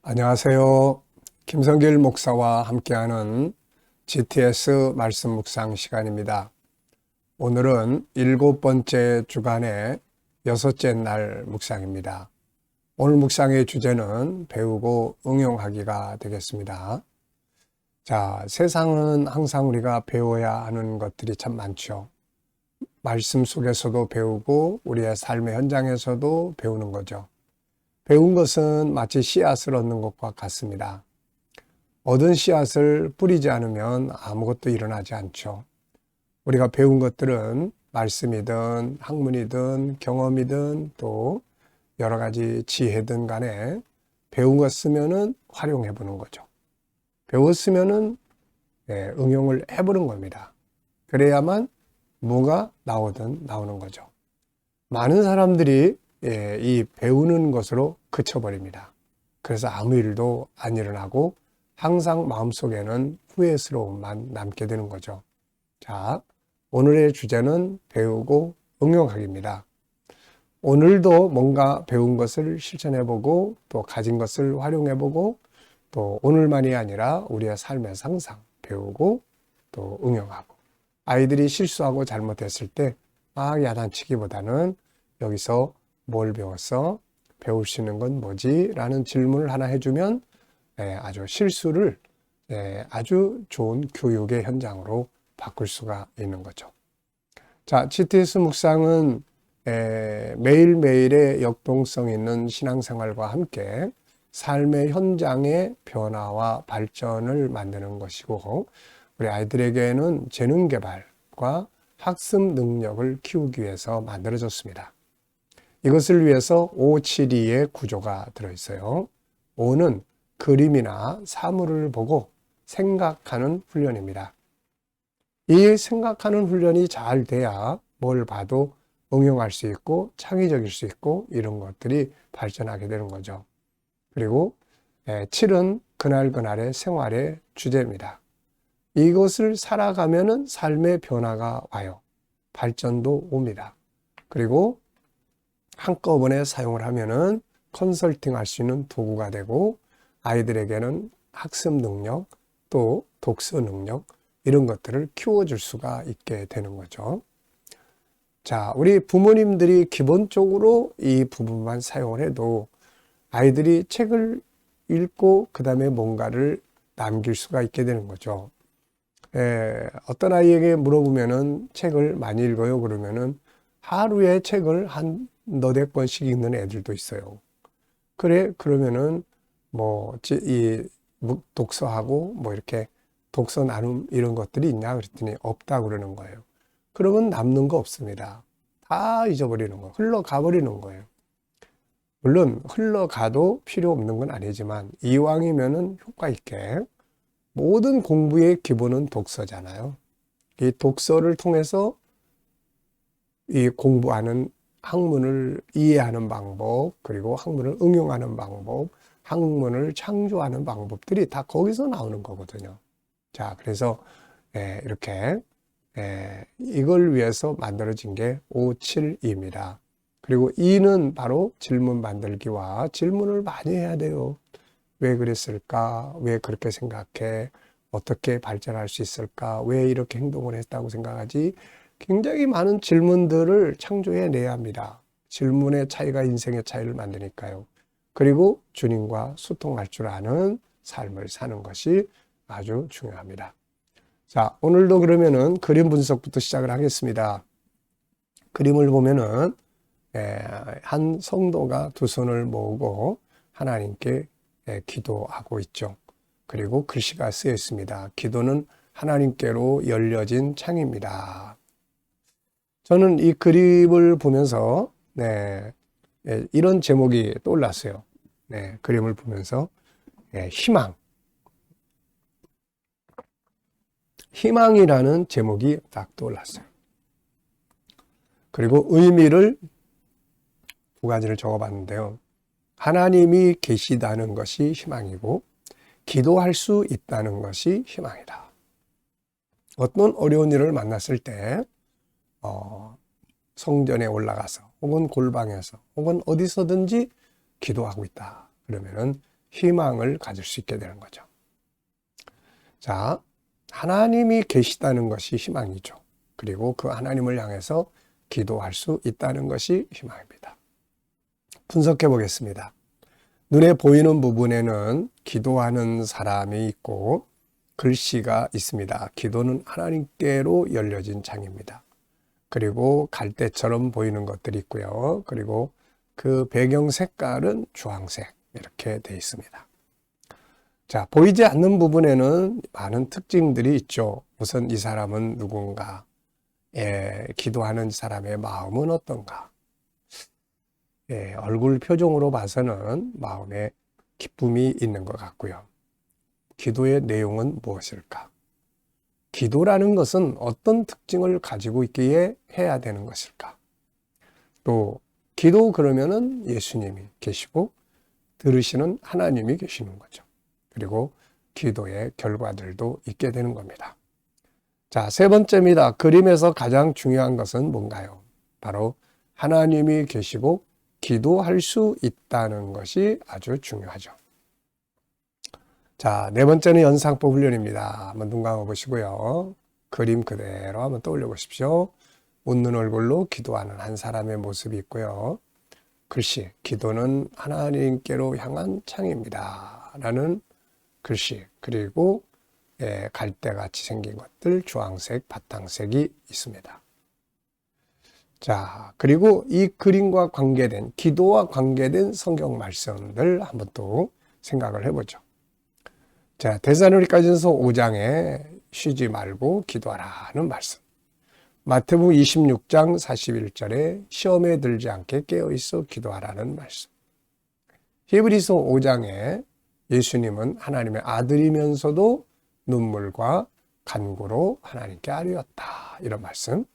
안녕하세요. 김성길 목사와 함께하는 GTS 말씀 묵상 시간입니다. 오늘은 7번째 주간의 6째 날 묵상입니다. 오늘 묵상의 주제는 배우고 응용하기가 되겠습니다. 자, 세상은 항상 우리가 배워야 하는 것들이 참 많죠. 말씀 속에서도 배우고 우리의 삶의 현장에서도 배우는 거죠. 배운 것은 마치 씨앗을 얻는 것과 같습니다. 얻은 씨앗을 뿌리지 않으면 아무것도 일어나지 않죠. 우리가 배운 것들은 말씀이든 학문이든 경험이든 또 여러 가지 지혜든 간에 배운 것 쓰면은 활용해 보는 거죠. 배웠으면은 응용을 해보는 겁니다. 그래야만 뭐가 나오든 나오는 거죠. 많은 사람들이 이 배우는 것으로 그쳐버립니다. 그래서 아무 일도 안 일어나고 항상 마음속에는 후회스러움만 남게 되는 거죠. 자, 오늘의 주제는 배우고 응용하기입니다. 오늘도 뭔가 배운 것을 실천해보고 또 가진 것을 활용해보고 또 오늘만이 아니라 우리의 삶에서 항상 배우고 또 응용하고 아이들이 실수하고 잘못했을 때 막 야단치기보다는 여기서 뭘 배웠어? 배울 수 있는 건 뭐지? 라는 질문을 하나 해주면 아주 실수를 아주 좋은 교육의 현장으로 바꿀 수가 있는 거죠. 자, GTS 묵상은 매일매일의 역동성 있는 신앙생활과 함께 삶의 현장의 변화와 발전을 만드는 것이고 우리 아이들에게는 재능 개발과 학습 능력을 키우기 위해서 만들어졌습니다. 이것을 위해서 572의 구조가 들어있어요. 5는 그림이나 사물을 보고 생각하는 훈련입니다. 이 생각하는 훈련이 잘 돼야 뭘 봐도 응용할 수 있고 창의적일 수 있고 이런 것들이 발전하게 되는 거죠. 그리고 7은 그날그날의 생활의 주제입니다. 이것을 살아가면은 삶의 변화가 와요. 발전도 옵니다. 그리고 한꺼번에 사용을 하면은 컨설팅 할 수 있는 도구가 되고 아이들에게는 학습 능력 또 독서 능력 이런 것들을 키워줄 수가 있게 되는 거죠. 자, 우리 부모님들이 기본적으로 이 부분만 사용을 해도 아이들이 책을 읽고 그 다음에 뭔가를 남길 수가 있게 되는 거죠. 어떤 아이에게 물어보면은 책을 많이 읽어요 그러면은 하루에 책을 한 너댓 권씩 읽는 애들도 있어요. 그래 그러면은 이 독서하고 이렇게 독서 나눔 이런 것들이 있냐 그랬더니 없다고 그러는 거예요. 그러면 남는 거 없습니다. 다 잊어버리는 거예요. 흘러가 버리는 거예요. 물론 흘러가도 필요 없는 건 아니지만 이왕이면은 효과 있게 모든 공부의 기본은 독서잖아요. 이 독서를 통해서 이 공부하는 학문을 이해하는 방법, 그리고 학문을 응용하는 방법, 학문을 창조하는 방법들이 다 거기서 나오는 거거든요. 자, 그래서 이렇게 이걸 위해서 만들어진 게 572입니다. 그리고 2는 바로 질문 만들기와 질문을 많이 해야 돼요. 왜 그랬을까? 왜 그렇게 생각해? 어떻게 발전할 수 있을까? 왜 이렇게 행동을 했다고 생각하지? 굉장히 많은 질문들을 창조해 내야 합니다. 질문의 차이가 인생의 차이를 만드니까요. 그리고 주님과 소통할 줄 아는 삶을 사는 것이 아주 중요합니다. 자, 오늘도 그러면은 그림 분석부터 시작을 하겠습니다. 그림을 보면은 한 성도가 두 손을 모으고 하나님께 기도하고 있죠. 그리고 글씨가 쓰여 있습니다. 기도는 하나님께로 열려진 창입니다. 저는 이 그림을 보면서 이런 제목이 떠올랐어요. 그림을 보면서 희망. 희망이라는 제목이 딱 떠올랐어요. 그리고 의미를 두 가지를 적어봤는데요. 하나님이 계시다는 것이 희망이고 기도할 수 있다는 것이 희망이다. 어떤 어려운 일을 만났을 때 성전에 올라가서 혹은 골방에서 혹은 어디서든지 기도하고 있다. 그러면은 희망을 가질 수 있게 되는 거죠. 자, 하나님이 계시다는 것이 희망이죠. 그리고 그 하나님을 향해서 기도할 수 있다는 것이 희망입니다. 분석해 보겠습니다. 눈에 보이는 부분에는 기도하는 사람이 있고 글씨가 있습니다. 기도는 하나님께로 열려진 창입니다. 그리고 갈대처럼 보이는 것들이 있고요. 그리고 그 배경 색깔은 주황색 이렇게 되어 있습니다. 자, 보이지 않는 부분에는 많은 특징들이 있죠. 우선 이 사람은 누군가, 기도하는 사람의 마음은 어떤가. 얼굴 표정으로 봐서는 마음에 기쁨이 있는 것 같고요. 기도의 내용은 무엇일까? 기도라는 것은 어떤 특징을 가지고 있기에 해야 되는 것일까? 또 기도 그러면은 예수님이 계시고 들으시는 하나님이 계시는 거죠. 그리고 기도의 결과들도 있게 되는 겁니다. 자, 세 번째입니다. 그림에서 가장 중요한 것은 뭔가요? 바로 하나님이 계시고 기도할 수 있다는 것이 아주 중요하죠. 자, 네 번째는 연상법 훈련입니다. 한번 눈 감아 보시고요. 그림 그대로 한번 떠올려 보십시오. 웃는 얼굴로 기도하는 한 사람의 모습이 있고요. 글씨, 기도는 하나님께로 향한 창입니다. 라는 글씨, 그리고 갈대같이 생긴 것들, 주황색, 바탕색이 있습니다. 자, 그리고 이 그림과 관계된, 기도와 관계된 성경 말씀들 한번 또 생각을 해보죠. 자, 데살로니가전서 5장에 쉬지 말고 기도하라는 말씀. 마태복음 26장 41절에 시험에 들지 않게 깨어있어 기도하라는 말씀. 히브리서 5장에 예수님은 하나님의 아들이면서도 눈물과 간구로 하나님께 아뢰었다. 이런 말씀.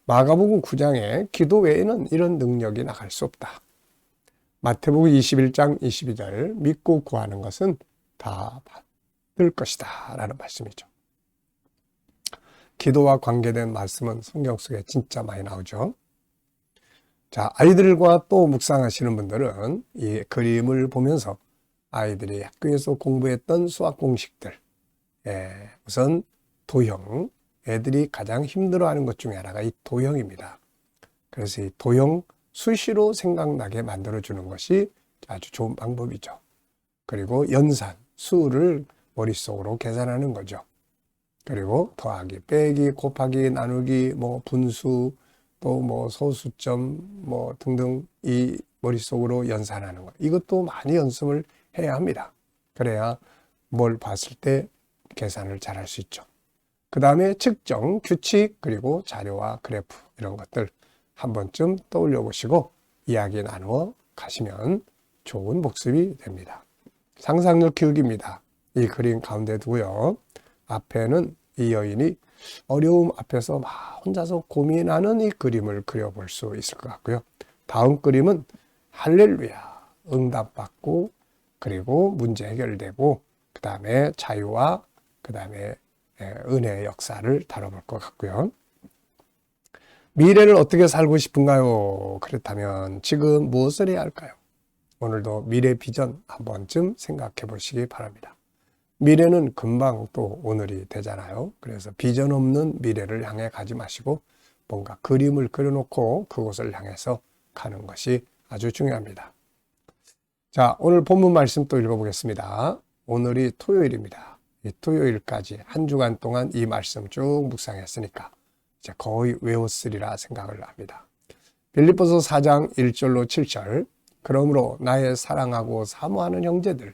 마가복음 9장에 기도 외에는 이런 능력이 나갈 수 없다. 마태복음 21장 22절 믿고 구하는 것은 다 받을 것이다. 라는 말씀이죠. 기도와 관계된 말씀은 성경 속에 진짜 많이 나오죠. 자, 아이들과 또 묵상하시는 분들은 이 그림을 보면서 아이들이 학교에서 공부했던 수학 공식들, 우선 도형, 애들이 가장 힘들어하는 것 중에 하나가 이 도형입니다. 그래서 이 도형 수시로 생각나게 만들어주는 것이 아주 좋은 방법이죠. 그리고 연산, 수를 머릿속으로 계산하는 거죠. 그리고 더하기, 빼기, 곱하기, 나누기, 분수, 또 소수점, 등등 이 머릿속으로 연산하는 거. 이것도 많이 연습을 해야 합니다. 그래야 뭘 봤을 때 계산을 잘 할 수 있죠. 그 다음에 측정, 규칙, 그리고 자료와 그래프 이런 것들 한 번쯤 떠올려 보시고 이야기 나누어 가시면 좋은 복습이 됩니다. 상상력 키우기입니다. 이 그림 가운데 두고요. 앞에는 이 여인이 어려움 앞에서 막 혼자서 고민하는 이 그림을 그려볼 수 있을 것 같고요. 다음 그림은 할렐루야, 응답받고 그리고 문제 해결되고 그 다음에 자유와 그 다음에 은혜의 역사를 다뤄볼 것 같고요. 미래를 어떻게 살고 싶은가요? 그렇다면 지금 무엇을 해야 할까요? 오늘도 미래 비전 한 번쯤 생각해 보시기 바랍니다. 미래는 금방 또 오늘이 되잖아요. 그래서 비전 없는 미래를 향해 가지 마시고 뭔가 그림을 그려놓고 그곳을 향해서 가는 것이 아주 중요합니다. 자, 오늘 본문 말씀 또 읽어보겠습니다. 오늘이 토요일입니다. 이 토요일까지 한 주간 동안 이 말씀 쭉 묵상했으니까 이제 거의 외웠으리라 생각을 합니다. 빌립보서 4장 1절로 7절 그러므로 나의 사랑하고 사모하는 형제들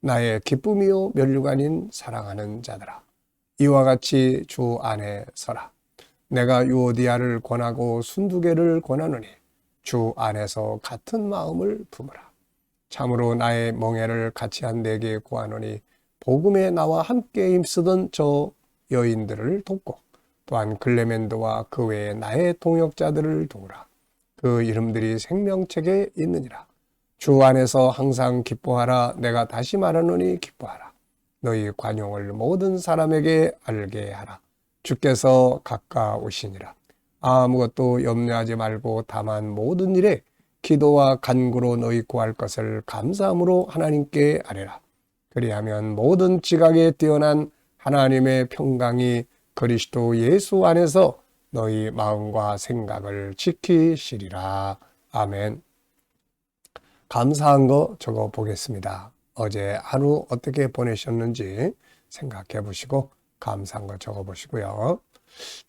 나의 기쁨이요 면류관인 사랑하는 자들아 이와 같이 주 안에 서라. 내가 유오디아를 권하고 순두개를 권하노니 주 안에서 같은 마음을 품으라. 참으로 나의 멍에를 같이 한 내게 구하노니 복음에 나와 함께 힘쓰던 저 여인들을 돕고 또한 클레멘도와 그 외에 나의 동역자들을 도우라. 그 이름들이 생명책에 있느니라. 주 안에서 항상 기뻐하라. 내가 다시 말하노니 기뻐하라. 너희 관용을 모든 사람에게 알게 하라. 주께서 가까우시니라. 아무것도 염려하지 말고 다만 모든 일에 기도와 간구로 너희 구할 것을 감사함으로 하나님께 아뢰라. 그리하면 모든 지각에 뛰어난 하나님의 평강이 그리스도 예수 안에서 너희 마음과 생각을 지키시리라. 아멘. 감사한 거 적어 보겠습니다. 어제 하루 어떻게 보내셨는지 생각해 보시고 감사한 거 적어 보시고요.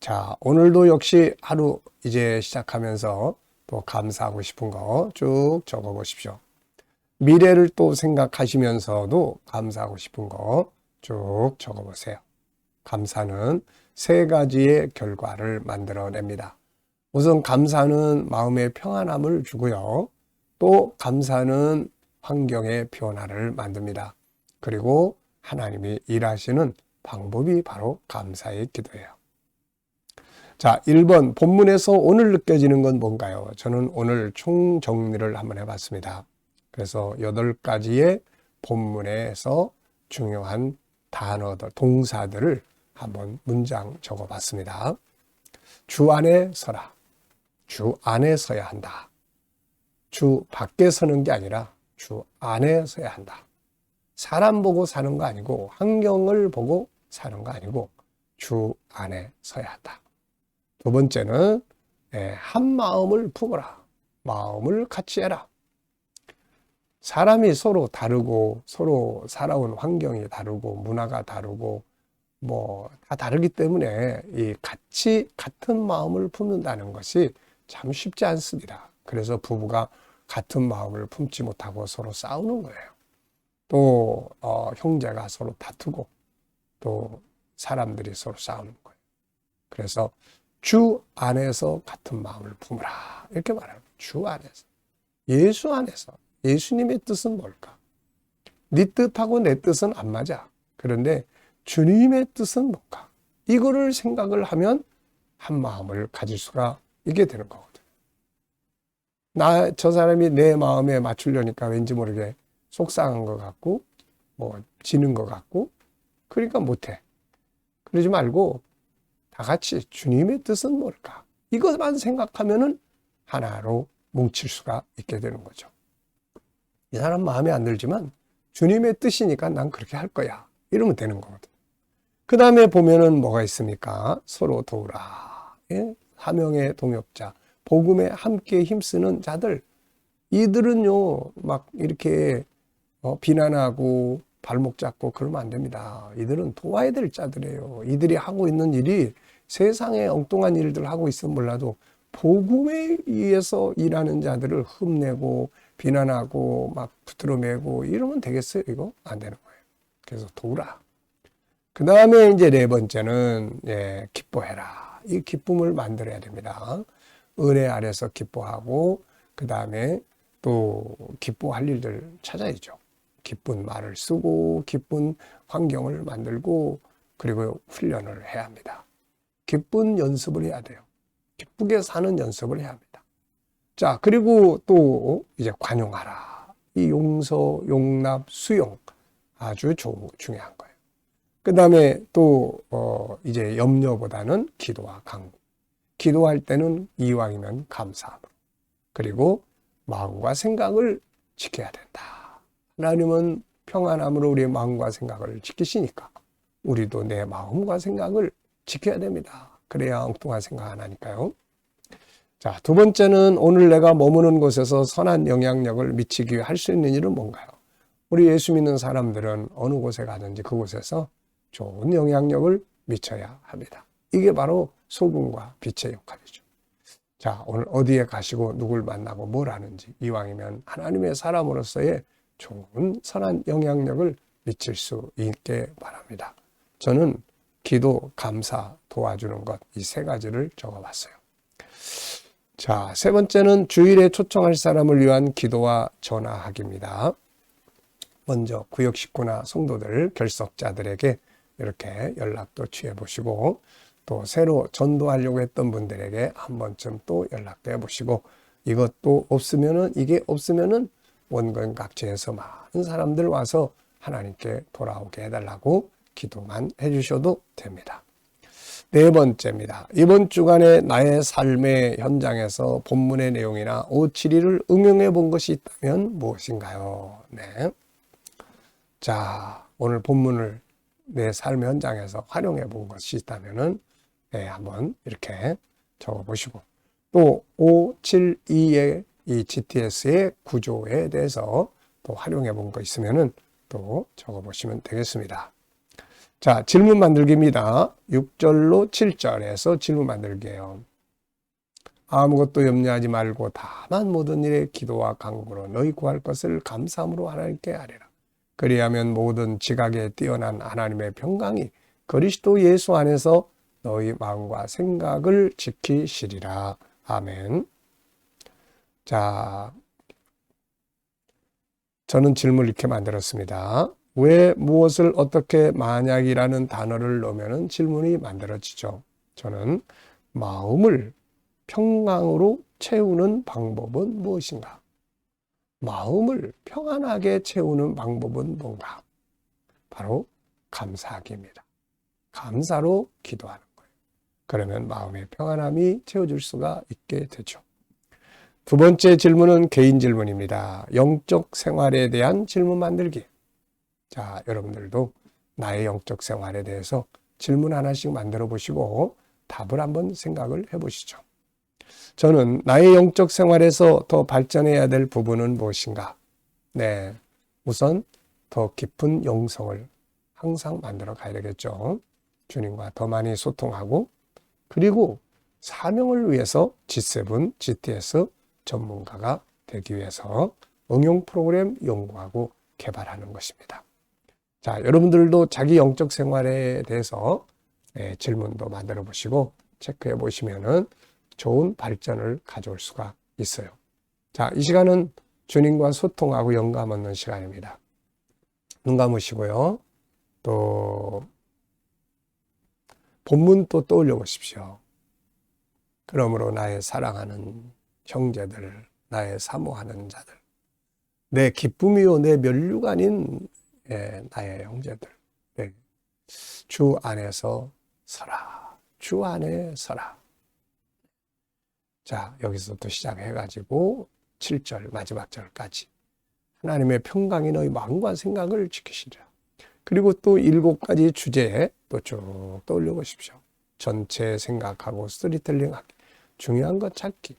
자, 오늘도 역시 하루 이제 시작하면서 또 감사하고 싶은 거 쭉 적어 보십시오. 미래를 또 생각하시면서도 감사하고 싶은 거 쭉 적어 보세요. 감사는 세 가지의 결과를 만들어냅니다. 우선 감사는 마음의 평안함을 주고요. 또 감사는 환경의 변화를 만듭니다. 그리고 하나님이 일하시는 방법이 바로 감사의 기도예요. 자, 1번 본문에서 오늘 느껴지는 건 뭔가요? 저는 오늘 총정리를 한번 해봤습니다. 그래서 8가지의 본문에서 중요한 단어들, 동사들을 한번 문장 적어봤습니다. 주 안에 서라. 주 안에 서야 한다. 주 밖에 서는 게 아니라 주 안에 서야 한다. 사람 보고 사는 거 아니고 환경을 보고 사는 거 아니고 주 안에 서야 한다. 두 번째는 한 마음을 품어라. 마음을 같이 해라. 사람이 서로 다르고 서로 살아온 환경이 다르고 문화가 다르고 뭐 다 다르기 때문에 이 같은 마음을 품는다는 것이 참 쉽지 않습니다. 그래서 부부가 같은 마음을 품지 못하고 서로 싸우는 거예요. 또 형제가 서로 다투고 또 사람들이 서로 싸우는 거예요. 그래서 주 안에서 같은 마음을 품으라 이렇게 말합니다. 주 안에서, 예수 안에서. 예수님의 뜻은 뭘까? 네 뜻하고 내 뜻은 안 맞아. 그런데 주님의 뜻은 뭘까? 이거를 생각을 하면 한 마음을 가질 수가 있게 되는 거거든요. 저 사람이 내 마음에 맞추려니까 왠지 모르게 속상한 것 같고 뭐 지는 것 같고 그러니까 못해. 그러지 말고 다 같이 주님의 뜻은 뭘까? 이것만 생각하면은 하나로 뭉칠 수가 있게 되는 거죠. 이 사람 마음에 안 들지만 주님의 뜻이니까 난 그렇게 할 거야. 이러면 되는 거거든요. 그 다음에 보면은 뭐가 있습니까? 서로 도우라. 예? 사명의 동역자. 복음에 함께 힘쓰는 자들. 이들은요, 막 이렇게 비난하고 발목 잡고 그러면 안 됩니다. 이들은 도와야 될 자들이에요. 이들이 하고 있는 일이 세상에 엉뚱한 일들 하고 있으면 몰라도 복음에 의해서 일하는 자들을 흠내고 비난하고 막 붙들어 매고 이러면 되겠어요? 이거 안 되는 거예요. 그래서 도우라. 그 다음에 이제 네 번째는 기뻐해라. 이 기쁨을 만들어야 됩니다. 은혜 아래서 기뻐하고 그 다음에 또 기뻐할 일들 찾아야죠. 기쁜 말을 쓰고 기쁜 환경을 만들고 그리고 훈련을 해야 합니다. 기쁜 연습을 해야 돼요. 기쁘게 사는 연습을 해야 합니다. 자, 그리고 또 이제 관용하라. 이 용서, 용납, 수용 아주 중요한 거예요. 그 다음에 또 이제 염려보다는 기도와 간구. 기도할 때는 이왕이면 감사함으로. 그리고 마음과 생각을 지켜야 된다. 하나님은 평안함으로 우리의 마음과 생각을 지키시니까 우리도 내 마음과 생각을 지켜야 됩니다. 그래야 엉뚱한 생각 안 하니까요. 자, 두 번째는 오늘 내가 머무는 곳에서 선한 영향력을 미치기 위해 할 수 있는 일은 뭔가요? 우리 예수 믿는 사람들은 어느 곳에 가든지 그곳에서 좋은 영향력을 미쳐야 합니다. 이게 바로 소금과 빛의 역할이죠. 자, 오늘 어디에 가시고 누굴 만나고 뭘 하는지 이왕이면 하나님의 사람으로서의 좋은 선한 영향력을 미칠 수 있게 바랍니다. 저는 기도, 감사, 도와주는 것 이 세 가지를 적어봤어요. 자, 세 번째는 주일에 초청할 사람을 위한 기도와 전화하기입니다. 먼저 구역 식구나 성도들, 결석자들에게 이렇게 연락도 취해보시고 또 새로 전도하려고 했던 분들에게 한 번쯤 또 연락도 해보시고 이것도 없으면은 이게 없으면은 원근 각지에서 많은 사람들 와서 하나님께 돌아오게 해달라고 기도만 해주셔도 됩니다. 네 번째입니다. 이번 주간에 나의 삶의 현장에서 본문의 내용이나 572를 응용해 본 것이 있다면 무엇인가요? 네. 자, 오늘 본문을 내 삶의 현장에서 활용해 본 것이 있다면은, 네, 한번 이렇게 적어 보시고, 또 572의 이 GTS의 구조에 대해서 또 활용해 본 거 있으면은 또 적어 보시면 되겠습니다. 자, 질문 만들기입니다. 6절로 7절에서 질문 만들기예요. 아무것도 염려하지 말고 다만 모든 일에 기도와 간구로 너희 구할 것을 감사함으로 하나님께 아뢰라. 그리하면 모든 지각에 뛰어난 하나님의 평강이 그리스도 예수 안에서 너희 마음과 생각을 지키시리라. 아멘. 자, 저는 질문을 이렇게 만들었습니다. 왜 무엇을 어떻게 만약이라는 단어를 넣으면 질문이 만들어지죠. 저는 마음을 평강으로 채우는 방법은 무엇인가? 마음을 평안하게 채우는 방법은 뭔가? 바로 감사하기입니다. 감사로 기도하는 거예요. 그러면 마음의 평안함이 채워질 수가 있게 되죠. 두 번째 질문은 개인 질문입니다. 영적 생활에 대한 질문 만들기. 자, 여러분들도 나의 영적 생활에 대해서 질문 하나씩 만들어 보시고 답을 한번 생각을 해 보시죠. 저는 나의 영적 생활에서 더 발전해야 될 부분은 무엇인가? 네, 우선 더 깊은 영성을 항상 만들어 가야 되겠죠. 주님과 더 많이 소통하고, 그리고 사명을 위해서 G7, GTS 전문가가 되기 위해서 응용 프로그램 연구하고 개발하는 것입니다. 자, 여러분들도 자기 영적 생활에 대해서 질문도 만들어 보시고 체크해 보시면은 좋은 발전을 가져올 수가 있어요. 자, 이 시간은 주님과 소통하고 영감 얻는 시간입니다. 눈 감으시고요. 또 본문 또 떠올려 보십시오. 그러므로 나의 사랑하는 형제들, 나의 사모하는 자들, 내 기쁨이요 내 면류가 아닌 나의 형제들, 주 안에서 서라. 주 안에 서라. 자, 여기서부터 시작해가지고 7절 마지막 절까지 하나님의 평강이 너희 마음과 생각을 지키시리라. 그리고 또 7가지 주제에 또 쭉 떠올려 보십시오. 전체 생각하고 스토리텔링하기, 중요한 것 찾기,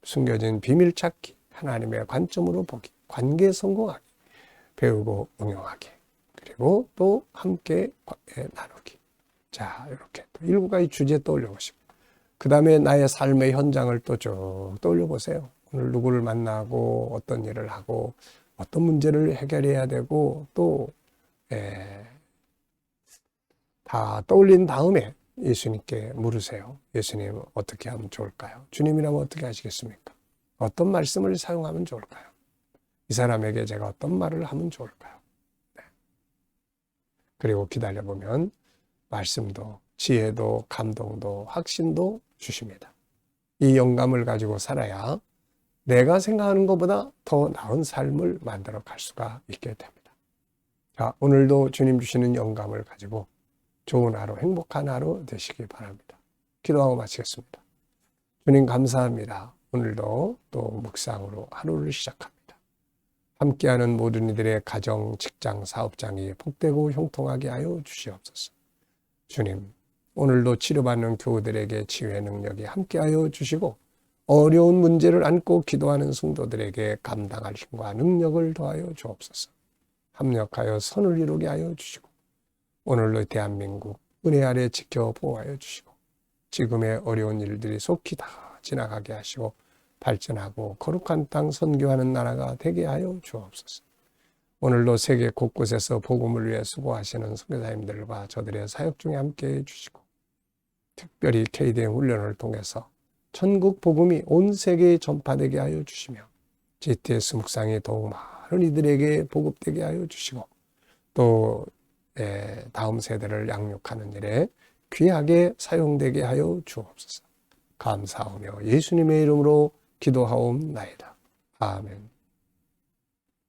숨겨진 비밀 찾기, 하나님의 관점으로 보기, 관계 성공하기, 배우고 응용하기, 그리고 또 함께 나누기. 자, 이렇게 또 7가지 주제 떠올려 보시고, 그 다음에 나의 삶의 현장을 또 쭉 떠올려 보세요. 오늘 누구를 만나고 어떤 일을 하고 어떤 문제를 해결해야 되고 또 다 떠올린 다음에 예수님께 물으세요. 예수님 어떻게 하면 좋을까요? 주님이라면 어떻게 하시겠습니까? 어떤 말씀을 사용하면 좋을까요? 이 사람에게 제가 어떤 말을 하면 좋을까요? 네. 그리고 기다려보면 말씀도 지혜도 감동도 확신도 주십니다. 이 영감을 가지고 살아야 내가 생각하는 것보다 더 나은 삶을 만들어 갈 수가 있게 됩니다. 자, 오늘도 주님 주시는 영감을 가지고 좋은 하루, 행복한 하루 되시기 바랍니다. 기도하고 마치겠습니다. 주님 감사합니다. 오늘도 또 묵상으로 하루를 시작합니다. 함께하는 모든 이들의 가정, 직장, 사업장이 복되고 형통하게 하여 주시옵소서. 주님, 오늘도 치료받는 교우들에게 치유의 능력이 함께하여 주시고 어려운 문제를 안고 기도하는 성도들에게 감당할 힘과 능력을 더하여 주옵소서. 합력하여 선을 이루게 하여 주시고 오늘로 대한민국 은혜 아래 지켜 보호하여 주시고 지금의 어려운 일들이 속히 다 지나가게 하시고 발전하고 거룩한 땅 선교하는 나라가 되게 하여 주옵소서. 오늘도 세계 곳곳에서 복음을 위해 수고하시는 선교사님들과 저들의 사역 중에 함께해 주시고 특별히 KDM 훈련을 통해서 천국 복음이 온 세계에 전파되게 하여 주시며 GTS 묵상이 더욱 많은 이들에게 보급되게 하여 주시고 또 다음 세대를 양육하는 일에 귀하게 사용되게 하여 주옵소서. 감사하며 예수님의 이름으로 기도하옵나이다. 아멘.